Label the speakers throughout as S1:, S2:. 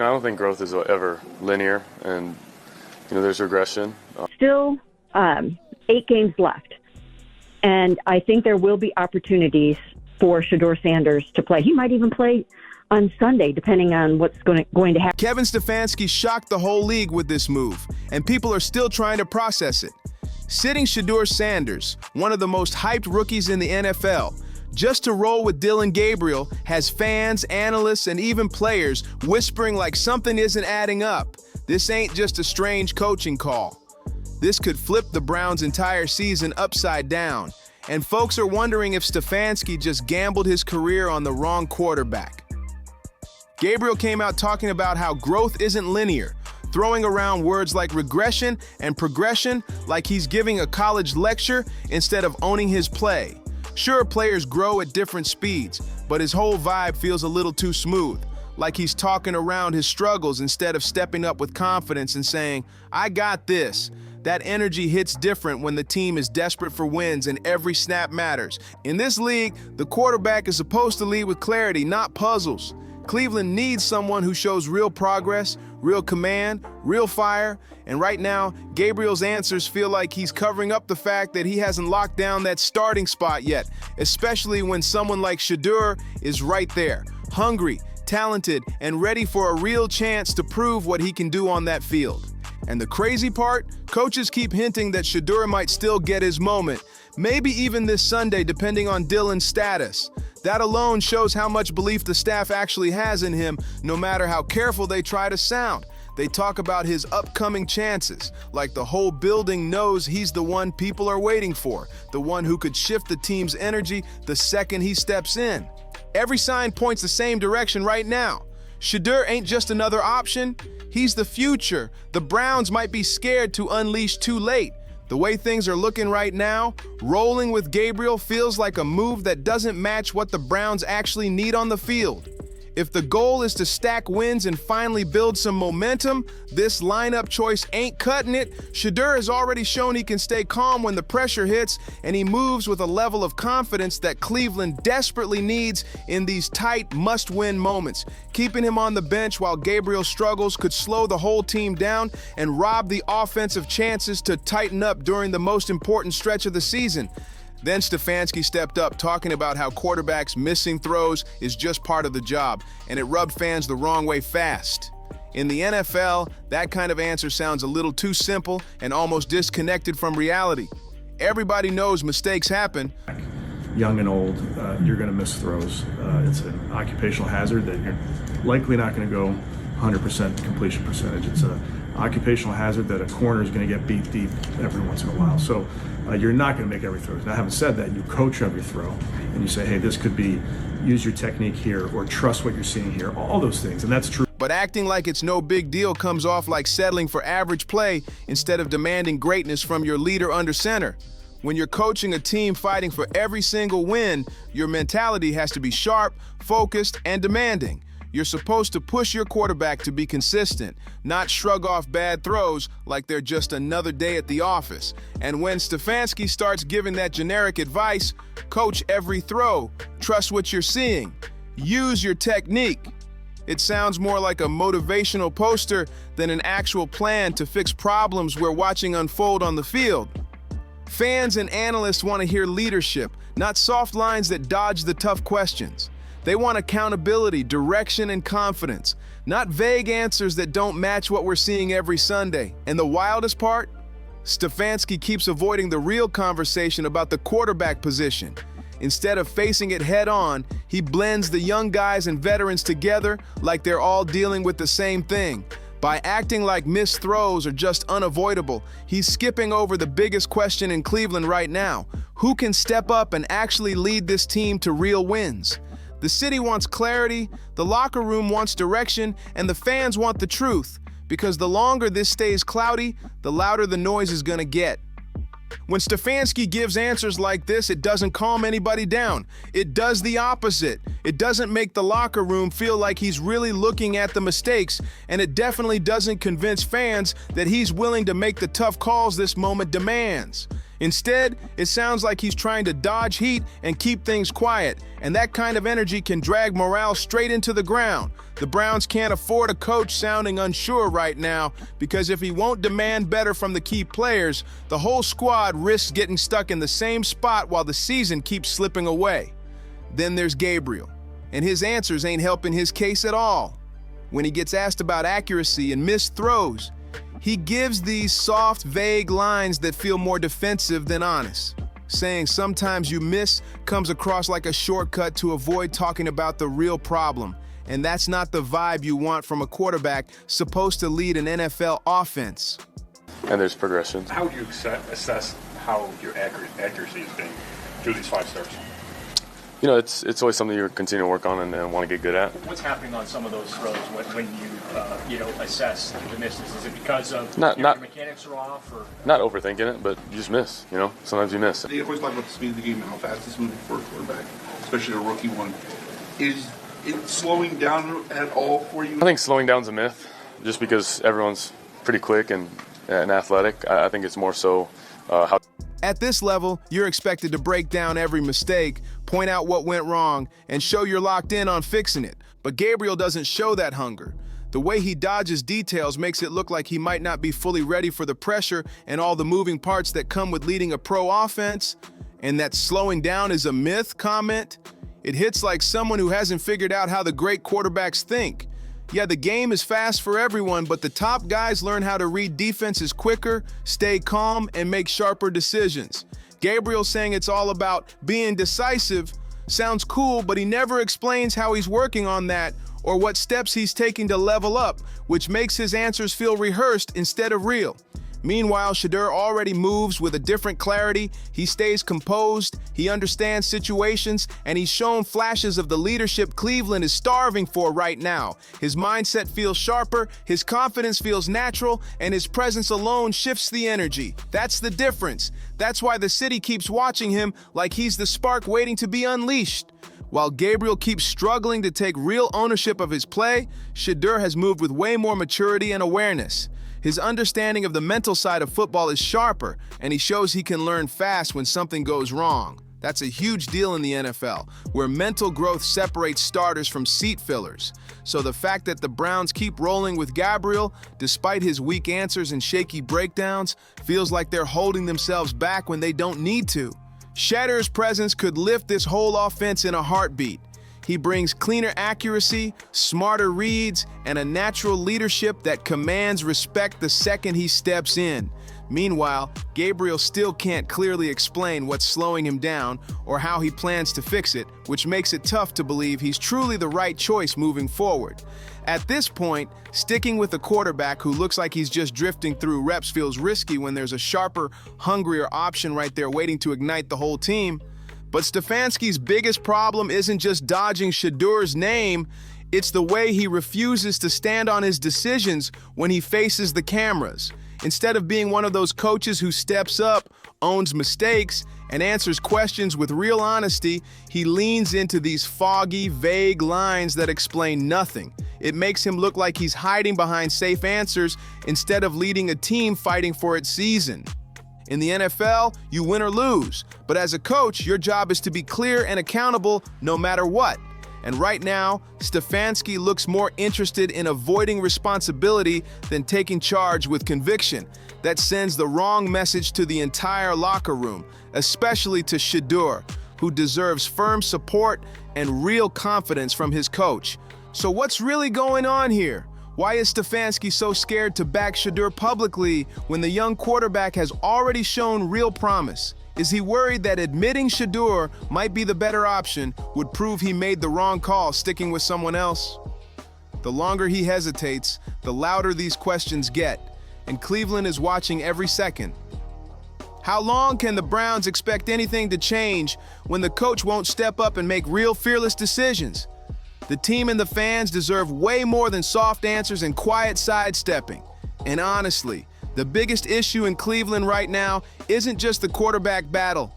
S1: No, I don't think growth is ever linear, and there's regression.
S2: Still 8 games left, and I think there will be opportunities for Shedeur Sanders to play. He might even play on Sunday, depending on what's going to happen.
S3: Kevin Stefanski shocked the whole league with this move, and people are still trying to process it. Sitting Shedeur Sanders, one of the most hyped rookies in the NFL, just to roll with Dillon Gabriel has fans, analysts, and even players whispering like something isn't adding up. This ain't just a strange coaching call. This could flip the Browns' entire season upside down, and folks are wondering if Stefanski just gambled his career on the wrong quarterback. Gabriel came out talking about how growth isn't linear, throwing around words like regression and progression like he's giving a college lecture instead of owning his play. Sure, players grow at different speeds, but his whole vibe feels a little too smooth, like he's talking around his struggles instead of stepping up with confidence and saying, "I got this." That energy hits different when the team is desperate for wins and every snap matters. In this league, the quarterback is supposed to lead with clarity, not puzzles. Cleveland needs someone who shows real progress, real command, real fire, and right now, Gabriel's answers feel like he's covering up the fact that he hasn't locked down that starting spot yet, especially when someone like Shedeur is right there, hungry, talented, and ready for a real chance to prove what he can do on that field. And the crazy part, coaches keep hinting that Shedeur might still get his moment, maybe even this Sunday depending on Dillon's status. That alone shows how much belief the staff actually has in him, no matter how careful they try to sound. They talk about his upcoming chances, like the whole building knows he's the one people are waiting for, the one who could shift the team's energy the second he steps in. Every sign points the same direction right now. Shedeur ain't just another option, he's the future. The Browns might be scared to unleash too late. The way things are looking right now, rolling with Gabriel feels like a move that doesn't match what the Browns actually need on the field. If the goal is to stack wins and finally build some momentum, this lineup choice ain't cutting it. Shedeur has already shown he can stay calm when the pressure hits, and he moves with a level of confidence that Cleveland desperately needs in these tight, must-win moments. Keeping him on the bench while Gabriel struggles could slow the whole team down and rob the offensive chances to tighten up during the most important stretch of the season. Then Stefanski stepped up, talking about how quarterbacks missing throws is just part of the job, and it rubbed fans the wrong way fast. In the NFL, that kind of answer sounds a little too simple and almost disconnected from reality. Everybody knows mistakes happen.
S4: Young and old, you're going to miss throws. It's an occupational hazard that you're likely not going to go 100% completion percentage. It's an occupational hazard that a corner is going to get beat deep every once in a while. So you're not going to make every throw. Now, having said that, you coach every throw and you say, hey, this could be, use your technique here or trust what you're seeing here, all those things, and that's true.
S3: But acting like it's no big deal comes off like settling for average play instead of demanding greatness from your leader under center. When you're coaching a team fighting for every single win, your mentality has to be sharp, focused, and demanding. You're supposed to push your quarterback to be consistent, not shrug off bad throws like they're just another day at the office. And when Stefanski starts giving that generic advice, coach every throw, trust what you're seeing, use your technique. It sounds more like a motivational poster than an actual plan to fix problems we're watching unfold on the field. Fans and analysts want to hear leadership, not soft lines that dodge the tough questions. They want accountability, direction, and confidence, not vague answers that don't match what we're seeing every Sunday. And the wildest part? Stefanski keeps avoiding the real conversation about the quarterback position. Instead of facing it head-on, he blends the young guys and veterans together like they're all dealing with the same thing. By acting like missed throws are just unavoidable, he's skipping over the biggest question in Cleveland right now. Who can step up and actually lead this team to real wins? The city wants clarity, the locker room wants direction, and the fans want the truth. Because the longer this stays cloudy, the louder the noise is gonna get. When Stefanski gives answers like this, it doesn't calm anybody down. It does the opposite. It doesn't make the locker room feel like he's really looking at the mistakes, and it definitely doesn't convince fans that he's willing to make the tough calls this moment demands. Instead, it sounds like he's trying to dodge heat and keep things quiet, and that kind of energy can drag morale straight into the ground. The Browns can't afford a coach sounding unsure right now, because if he won't demand better from the key players, the whole squad risks getting stuck in the same spot while the season keeps slipping away. Then there's Gabriel, and his answers ain't helping his case at all. When he gets asked about accuracy and missed throws, he gives these soft, vague lines that feel more defensive than honest. Saying sometimes you miss comes across like a shortcut to avoid talking about the real problem, and that's not the vibe you want from a quarterback supposed to lead an NFL offense.
S1: And there's progression.
S5: How would you assess how your accuracy is being through these 5 starts?
S1: You know, it's always something you continue to work on and want to get good at.
S5: What's happening on some of those throws when you assess the misses? Is it because of
S1: your
S5: mechanics are off, or
S1: not overthinking it, but you just miss. You know, sometimes you miss.
S6: They always talk about the speed of the game and how fast it's moving for a quarterback, especially a rookie one. Is it slowing down at all for you?
S1: I think slowing down's a myth, just because everyone's pretty quick and athletic. I think it's more so how.
S3: At this level, you're expected to break down every mistake, point out what went wrong, and show you're locked in on fixing it. But Gabriel doesn't show that hunger. The way he dodges details makes it look like he might not be fully ready for the pressure and all the moving parts that come with leading a pro offense. And that slowing down is a myth comment? It hits like someone who hasn't figured out how the great quarterbacks think. Yeah, the game is fast for everyone, but the top guys learn how to read defenses quicker, stay calm, and make sharper decisions. Gabriel saying it's all about being decisive sounds cool, but he never explains how he's working on that or what steps he's taking to level up, which makes his answers feel rehearsed instead of real. Meanwhile, Shedeur already moves with a different clarity. He stays composed, he understands situations, and he's shown flashes of the leadership Cleveland is starving for right now. His mindset feels sharper, his confidence feels natural, and his presence alone shifts the energy. That's the difference. That's why the city keeps watching him like he's the spark waiting to be unleashed. While Gabriel keeps struggling to take real ownership of his play, Shedeur has moved with way more maturity and awareness. His understanding of the mental side of football is sharper, and he shows he can learn fast when something goes wrong. That's a huge deal in the NFL, where mental growth separates starters from seat fillers. So the fact that the Browns keep rolling with Gabriel, despite his weak answers and shaky breakdowns, feels like they're holding themselves back when they don't need to. Shedeur's presence could lift this whole offense in a heartbeat. He brings cleaner accuracy, smarter reads, and a natural leadership that commands respect the second he steps in. Meanwhile, Gabriel still can't clearly explain what's slowing him down or how he plans to fix it, which makes it tough to believe he's truly the right choice moving forward. At this point, sticking with a quarterback who looks like he's just drifting through reps feels risky when there's a sharper, hungrier option right there waiting to ignite the whole team. But Stefanski's biggest problem isn't just dodging Shedeur's name, it's the way he refuses to stand on his decisions when he faces the cameras. Instead of being one of those coaches who steps up, owns mistakes, and answers questions with real honesty, he leans into these foggy, vague lines that explain nothing. It makes him look like he's hiding behind safe answers instead of leading a team fighting for its season. In the NFL, you win or lose, but as a coach, your job is to be clear and accountable no matter what. And right now, Stefanski looks more interested in avoiding responsibility than taking charge with conviction. That sends the wrong message to the entire locker room, especially to Shedeur, who deserves firm support and real confidence from his coach. So what's really going on here? Why is Stefanski so scared to back Shedeur publicly when the young quarterback has already shown real promise? Is he worried that admitting Shedeur might be the better option would prove he made the wrong call sticking with someone else? The longer he hesitates, the louder these questions get, and Cleveland is watching every second. How long can the Browns expect anything to change when the coach won't step up and make real fearless decisions? The team and the fans deserve way more than soft answers and quiet sidestepping. And honestly, the biggest issue in Cleveland right now isn't just the quarterback battle.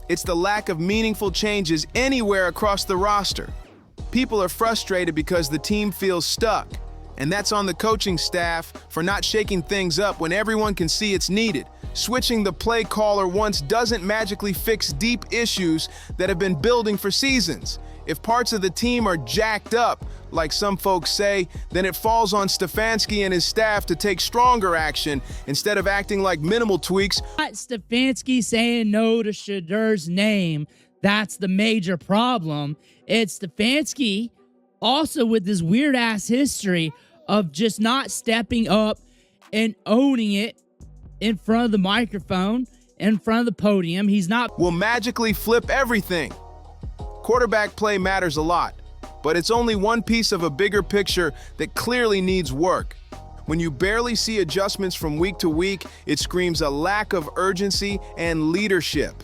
S3: It's the lack of meaningful changes anywhere across the roster. People are frustrated because the team feels stuck. And that's on the coaching staff for not shaking things up when everyone can see it's needed. Switching the play caller once doesn't magically fix deep issues that have been building for seasons. If parts of the team are jacked up, like some folks say, then it falls on Stefanski and his staff to take stronger action instead of acting like minimal tweaks.
S7: Stefanski saying no to Shedeur's name, that's the major problem. It's Stefanski also with this weird-ass history of just not stepping up and owning it in front of the microphone, in front of the podium. He's not...
S3: will magically flip everything. Quarterback play matters a lot, but it's only one piece of a bigger picture that clearly needs work. When you barely see adjustments from week to week, it screams a lack of urgency and leadership.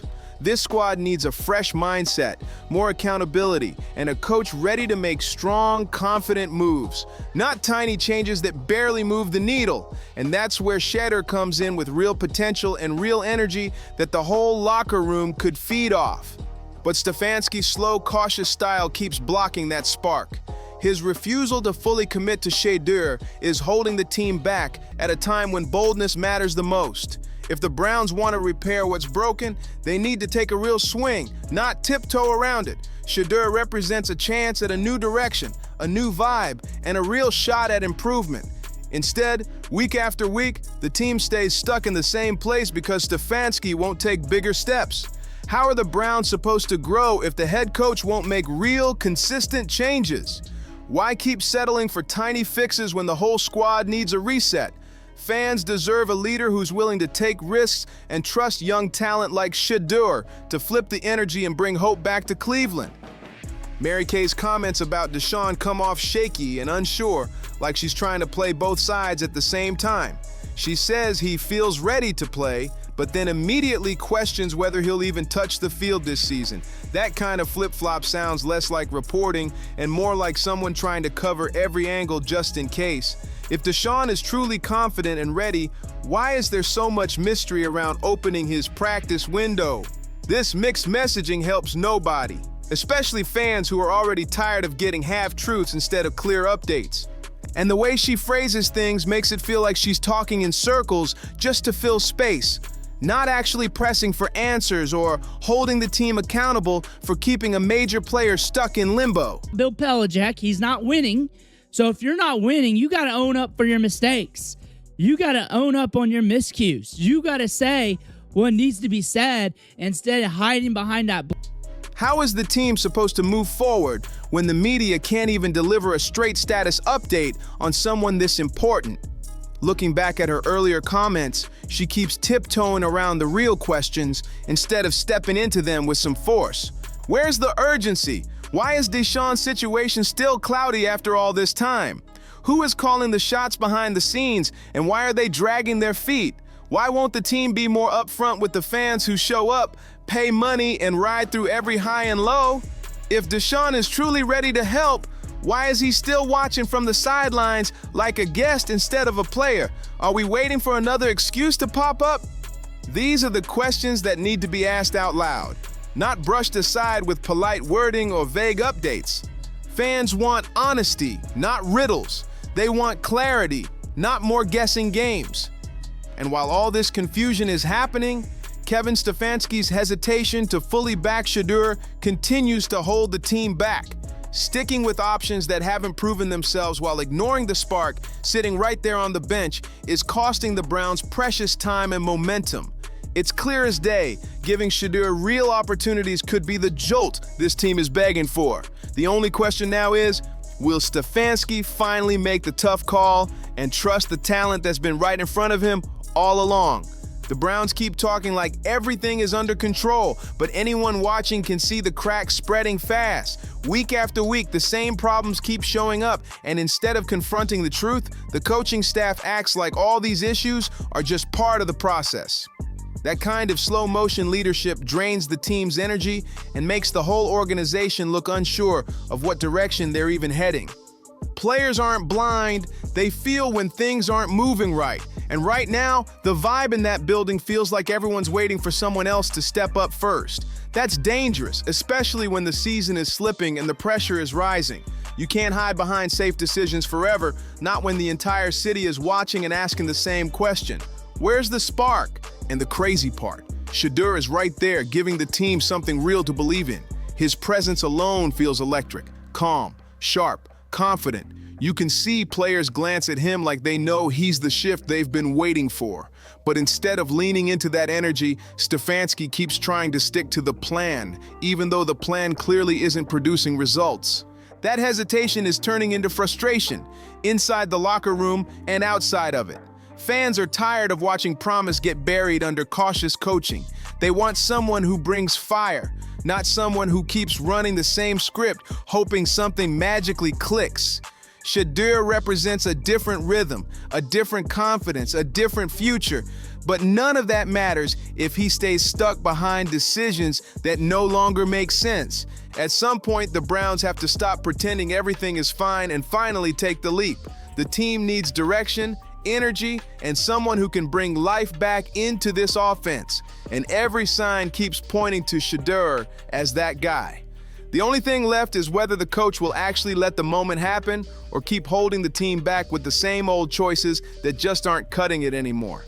S3: This squad needs a fresh mindset, more accountability, and a coach ready to make strong, confident moves, not tiny changes that barely move the needle. And that's where Shedeur comes in with real potential and real energy that the whole locker room could feed off. But Stefanski's slow, cautious style keeps blocking that spark. His refusal to fully commit to Shedeur is holding the team back at a time when boldness matters the most. If the Browns want to repair what's broken, they need to take a real swing, not tiptoe around it. Shedeur represents a chance at a new direction, a new vibe, and a real shot at improvement. Instead, week after week, the team stays stuck in the same place because Stefanski won't take bigger steps. How are the Browns supposed to grow if the head coach won't make real, consistent changes? Why keep settling for tiny fixes when the whole squad needs a reset? Fans deserve a leader who's willing to take risks and trust young talent like Shedeur to flip the energy and bring hope back to Cleveland. Mary Kay's comments about Deshaun come off shaky and unsure, like she's trying to play both sides at the same time. She says he feels ready to play, but then immediately questions whether he'll even touch the field this season. That kind of flip-flop sounds less like reporting and more like someone trying to cover every angle just in case. If Deshaun is truly confident and ready, why is there so much mystery around opening his practice window? This mixed messaging helps nobody, especially fans who are already tired of getting half-truths instead of clear updates. And the way she phrases things makes it feel like she's talking in circles just to fill space, not actually pressing for answers or holding the team accountable for keeping a major player stuck in limbo.
S7: Bill Belichick, he's not winning. So if you're not winning, you got to own up for your mistakes. You got to own up on your miscues. You got to say what needs to be said instead of hiding behind that.
S3: How is the team supposed to move forward when the media can't even deliver a straight status update on someone this important? Looking back at her earlier comments, she keeps tiptoeing around the real questions instead of stepping into them with some force. Where's the urgency? Why is Deshaun's situation still cloudy after all this time? Who is calling the shots behind the scenes, and why are they dragging their feet? Why won't the team be more upfront with the fans who show up, pay money, and ride through every high and low? If Deshaun is truly ready to help, why is he still watching from the sidelines like a guest instead of a player? Are we waiting for another excuse to pop up? These are the questions that need to be asked out loud, not brushed aside with polite wording or vague updates. Fans want honesty, not riddles. They want clarity, not more guessing games. And while all this confusion is happening, Kevin Stefanski's hesitation to fully back Shedeur continues to hold the team back, sticking with options that haven't proven themselves while ignoring the spark sitting right there on the bench is costing the Browns precious time and momentum. It's clear as day, giving Shedeur real opportunities could be the jolt this team is begging for. The only question now is, will Stefanski finally make the tough call and trust the talent that's been right in front of him all along? The Browns keep talking like everything is under control, but anyone watching can see the cracks spreading fast. Week after week, the same problems keep showing up, and instead of confronting the truth, the coaching staff acts like all these issues are just part of the process. That kind of slow-motion leadership drains the team's energy and makes the whole organization look unsure of what direction they're even heading. Players aren't blind, they feel when things aren't moving right. And right now, the vibe in that building feels like everyone's waiting for someone else to step up first. That's dangerous, especially when the season is slipping and the pressure is rising. You can't hide behind safe decisions forever, not when the entire city is watching and asking the same question. Where's the spark? And the crazy part, Shedeur is right there, giving the team something real to believe in. His presence alone feels electric, calm, sharp, confident. You can see players glance at him like they know he's the shift they've been waiting for. But instead of leaning into that energy, Stefanski keeps trying to stick to the plan, even though the plan clearly isn't producing results. That hesitation is turning into frustration, inside the locker room and outside of it. Fans are tired of watching promise get buried under cautious coaching. They want someone who brings fire, not someone who keeps running the same script, hoping something magically clicks. Shedeur represents a different rhythm, a different confidence, a different future, but none of that matters if he stays stuck behind decisions that no longer make sense. At some point, the Browns have to stop pretending everything is fine and finally take the leap. The team needs direction, energy, and someone who can bring life back into this offense. And every sign keeps pointing to Shedeur as that guy. The only thing left is whether the coach will actually let the moment happen or keep holding the team back with the same old choices that just aren't cutting it anymore.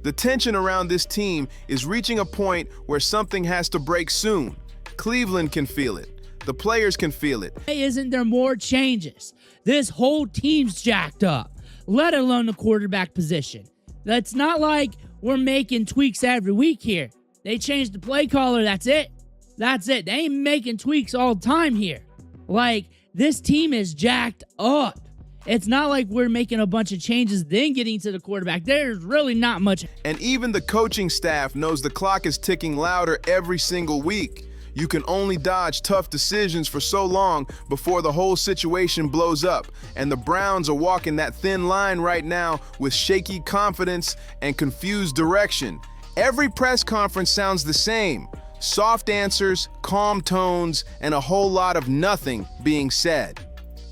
S3: The tension around this team is reaching a point where something has to break soon. Cleveland can feel it. The players can feel it.
S7: Isn't there more changes? This whole team's jacked up, let alone the quarterback position. That's not like we're making tweaks every week here. They changed the play caller, that's it. That's it. They ain't making tweaks all the time here. Like, this team is jacked up. It's not like we're making a bunch of changes, then getting to the quarterback. There's really not much.
S3: And even the coaching staff knows the clock is ticking louder every single week. You can only dodge tough decisions for so long before the whole situation blows up. And the Browns are walking that thin line right now with shaky confidence and confused direction. Every press conference sounds the same. Soft answers, calm tones, and a whole lot of nothing being said.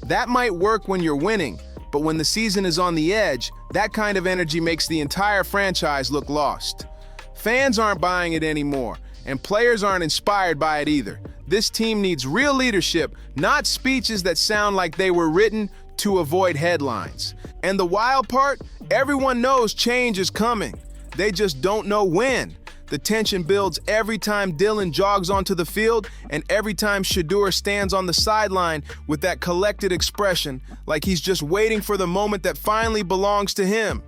S3: That might work when you're winning, but when the season is on the edge, that kind of energy makes the entire franchise look lost. Fans aren't buying it anymore, and players aren't inspired by it either. This team needs real leadership, not speeches that sound like they were written to avoid headlines. And the wild part, everyone knows change is coming. They just don't know when. The tension builds every time Dillon jogs onto the field and every time Shedeur stands on the sideline with that collected expression, like he's just waiting for the moment that finally belongs to him.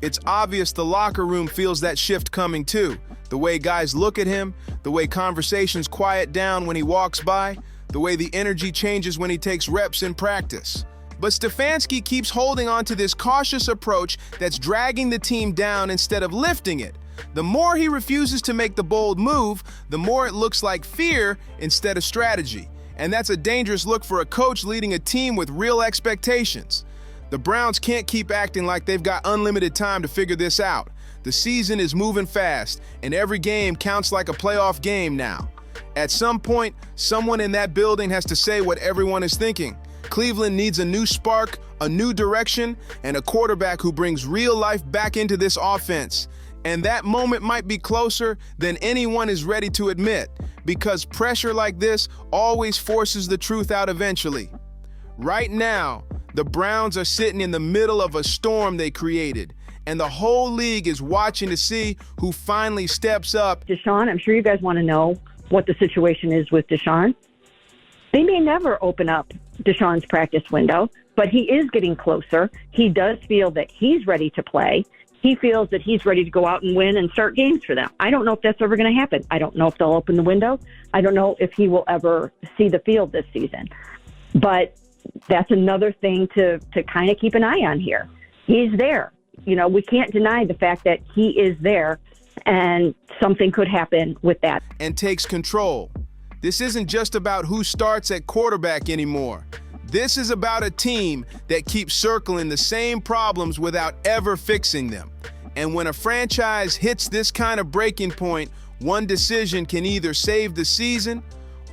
S3: It's obvious the locker room feels that shift coming too. The way guys look at him, the way conversations quiet down when he walks by, the way the energy changes when he takes reps in practice. But Stefanski keeps holding on to this cautious approach that's dragging the team down instead of lifting it. The more he refuses to make the bold move, the more it looks like fear instead of strategy. And that's a dangerous look for a coach leading a team with real expectations. The Browns can't keep acting like they've got unlimited time to figure this out. The season is moving fast, and every game counts like a playoff game now. At some point, someone in that building has to say what everyone is thinking. Cleveland needs a new spark, a new direction, and a quarterback who brings real life back into this offense. And that moment might be closer than anyone is ready to admit, because pressure like this always forces the truth out eventually. Right now, the Browns are sitting in the middle of a storm they created, and the whole league is watching to see who finally steps up.
S2: Deshaun, I'm sure you guys want to know what the situation is with Deshaun. They may never open up Deshaun's practice window, but he is getting closer. He does feel that he's ready to play. He feels that he's ready to go out and win and start games for them. I don't know if that's ever going to happen. I don't know if they'll open the window. I don't know if he will ever see the field this season. But that's another thing to kind of keep an eye on here. He's there. You know, we can't deny the fact that he is there, and something could happen with that.
S3: And takes control. This isn't just about who starts at quarterback anymore. This is about a team that keeps circling the same problems without ever fixing them. And when a franchise hits this kind of breaking point, one decision can either save the season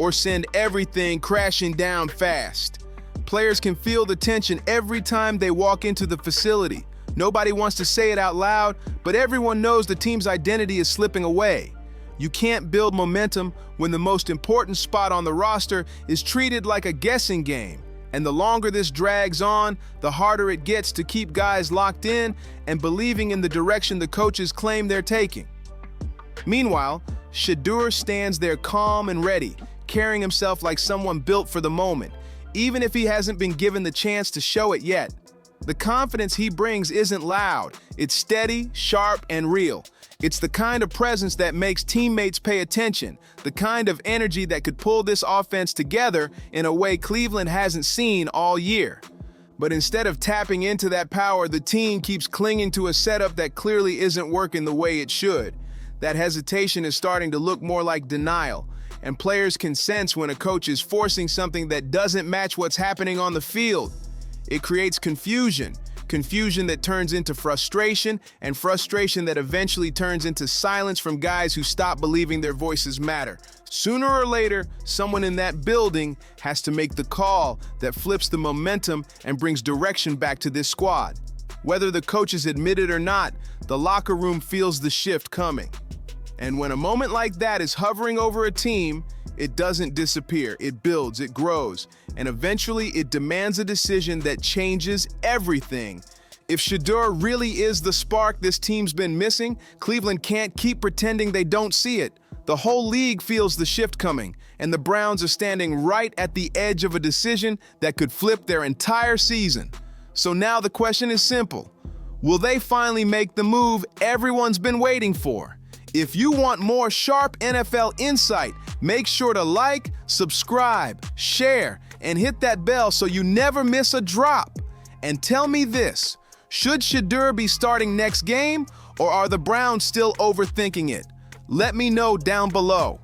S3: or send everything crashing down fast. Players can feel the tension every time they walk into the facility. Nobody wants to say it out loud, but everyone knows the team's identity is slipping away. You can't build momentum when the most important spot on the roster is treated like a guessing game. And the longer this drags on, the harder it gets to keep guys locked in and believing in the direction the coaches claim they're taking. Meanwhile, Shedeur stands there calm and ready, carrying himself like someone built for the moment, even if he hasn't been given the chance to show it yet. The confidence he brings isn't loud, it's steady, sharp, and real. It's the kind of presence that makes teammates pay attention, the kind of energy that could pull this offense together in a way Cleveland hasn't seen all year. But instead of tapping into that power, the team keeps clinging to a setup that clearly isn't working the way it should. That hesitation is starting to look more like denial, and players can sense when a coach is forcing something that doesn't match what's happening on the field. It creates confusion that turns into frustration, and frustration that eventually turns into silence from guys who stop believing their voices matter. Sooner or later, someone in that building has to make the call that flips the momentum and brings direction back to this squad. Whether the coaches admit it or not, the locker room feels the shift coming. And when a moment like that is hovering over a team, it doesn't disappear, it builds, it grows, and eventually it demands a decision that changes everything. If Shedeur really is the spark this team's been missing, Cleveland can't keep pretending they don't see it. The whole league feels the shift coming, and the Browns are standing right at the edge of a decision that could flip their entire season. So now the question is simple. Will they finally make the move everyone's been waiting for? If you want more sharp NFL insight, make sure to like, subscribe, share, and hit that bell so you never miss a drop. And tell me this, should Shedeur be starting next game, or are the Browns still overthinking it? Let me know down below.